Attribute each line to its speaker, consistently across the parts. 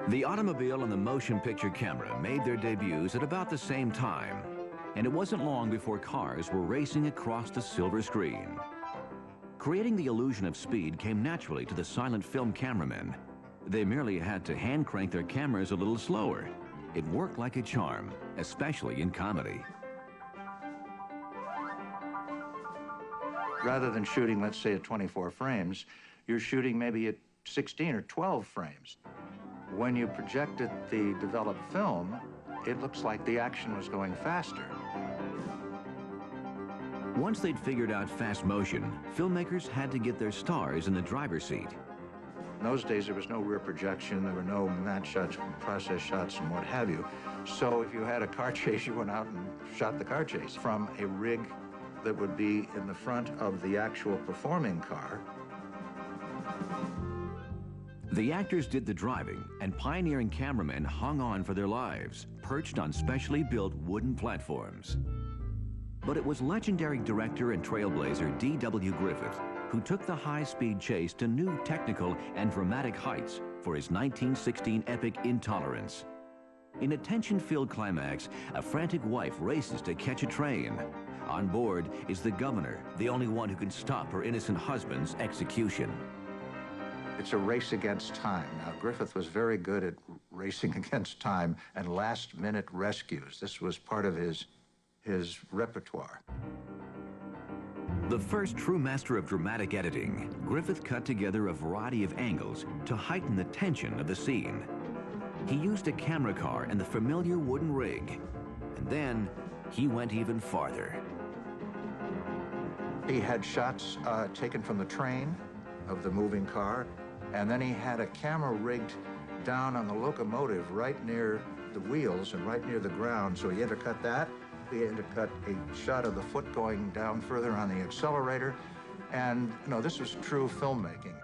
Speaker 1: The automobile and the motion picture camera made their debuts at about the same time, and it wasn't long before cars were racing across the silver screen. Creating the illusion of speed came naturally to the silent film cameramen. They merely had to hand crank their cameras a little slower. It worked like a charm, especially in comedy.
Speaker 2: Rather than shooting, let's say, at 24 frames, you're shooting maybe at 16 or 12 frames. When you projected the developed film, it looks like the action was going faster.
Speaker 1: Once they'd figured out fast motion, filmmakers had to get their stars in the driver's seat.
Speaker 2: In those days, there was no rear projection, there were no matte shots, process shots, and what have you. So if you had a car chase, you went out and shot the car chase from a rig that would be in the front of the actual performing car.
Speaker 1: The actors did the driving, and pioneering cameramen hung on for their lives, perched on specially built wooden platforms. But it was legendary director and trailblazer D.W. Griffith who took the high-speed chase to new technical and dramatic heights for his 1916 epic Intolerance. In a tension-filled climax, a frantic wife races to catch a train. On board is the governor, the only one who can stop her innocent husband's execution.
Speaker 2: It's a race against time. Now, Griffith was very good at racing against time and last-minute rescues. This was part of his repertoire.
Speaker 1: The first true master of dramatic editing, Griffith cut together a variety of angles to heighten the tension of the scene. He used a camera car and the familiar wooden rig, and then he went even farther.
Speaker 2: He had shots taken from the train of the moving car, and then he had a camera rigged down on the locomotive right near the wheels and right near the ground, so he intercut that. He intercut a shot of the foot going down further on the accelerator, and this was true filmmaking.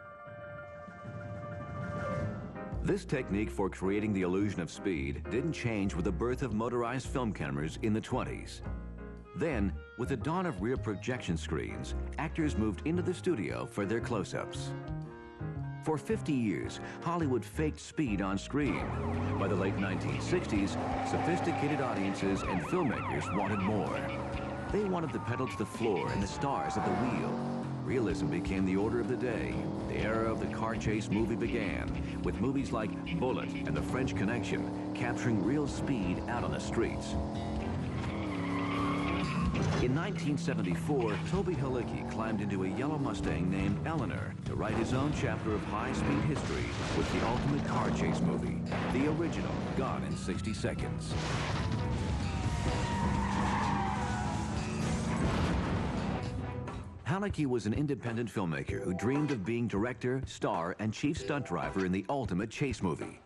Speaker 1: This technique for creating the illusion of speed didn't change with the birth of motorized film cameras in the 20s. Then, with the dawn of rear projection screens, actors moved into the studio for their close-ups. For 50 years, Hollywood faked speed on screen. By the late 1960s, sophisticated audiences and filmmakers wanted more. They wanted the pedal to the floor and the stars at the wheel. Realism became the order of the day. The era of the car chase movie began, with movies like Bullet and The French Connection capturing real speed out on the streets. In 1974, Toby Halicki climbed into a yellow Mustang named Eleanor to write his own chapter of high-speed history with the ultimate car chase movie, the original Gone in 60 Seconds. Halicki was an independent filmmaker who dreamed of being director, star, and chief stunt driver in the ultimate chase movie.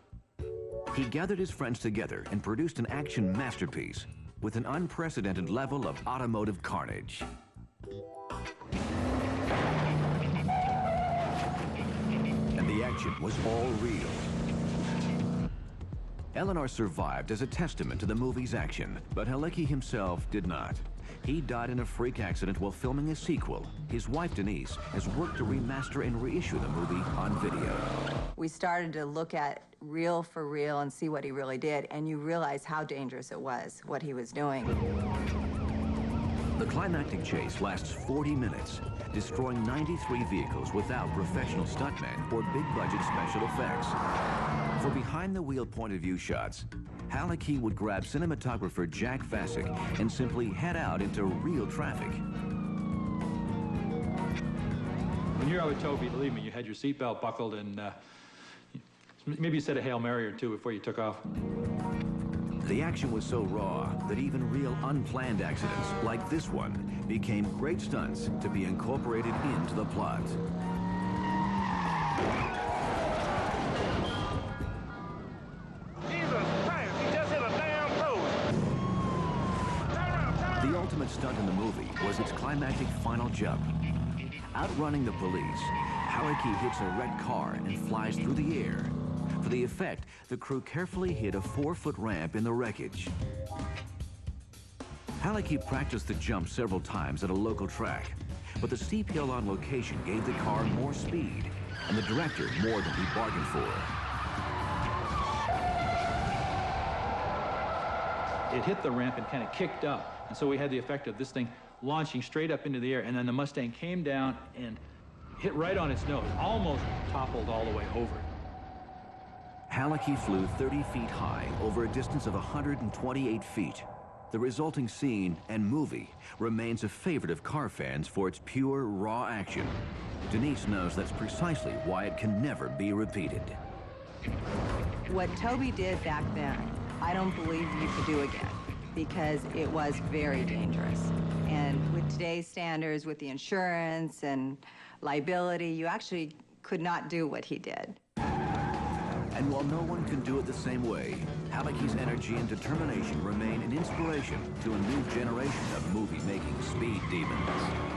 Speaker 1: He gathered his friends together and produced an action masterpiece with an unprecedented level of automotive carnage. And the action was all real. Eleanor survived as a testament to the movie's action, but Halicki himself did not. He died in a freak accident while filming a sequel. His wife, Denise, has worked to remaster and reissue the movie on video.
Speaker 3: We started to look at reel for reel and see what he really did, and you realize how dangerous it was, what he was doing.
Speaker 1: The climactic chase lasts 40 minutes, destroying 93 vehicles without professional stuntmen or big-budget special effects. For behind-the-wheel point-of-view shots, Halicki would grab cinematographer Jack Vacek and simply head out into real traffic.
Speaker 4: When you're out with Toby, believe me, you had your seatbelt buckled and maybe you said a Hail Mary or two before you took off.
Speaker 1: The action was so raw that even real unplanned accidents, like this one, became great stunts to be incorporated into the plot. The ultimate stunt in the movie was its climactic final jump. Outrunning the police, Halicki hits a red car and flies through the air. For the effect, the crew carefully hit a 4-foot ramp in the wreckage. Halicki practiced the jump several times at a local track, but the steep hill on location gave the car more speed and the director more than he bargained for.
Speaker 4: it hit the ramp and kind of kicked up. And so we had the effect of this thing launching straight up into the air, and then the Mustang came down and hit right on its nose, almost toppled all the way over.
Speaker 1: Halicki flew 30 feet high over a distance of 128 feet. The resulting scene and movie remains a favorite of car fans for its pure, raw action. Denise knows that's precisely why it can never be repeated.
Speaker 3: What Toby did back then, I don't believe you could do again, because it was very dangerous. And with today's standards, with the insurance and liability, you actually could not do what he did.
Speaker 1: And while no one can do it the same way, Halicki's energy and determination remain an inspiration to a new generation of movie-making speed demons.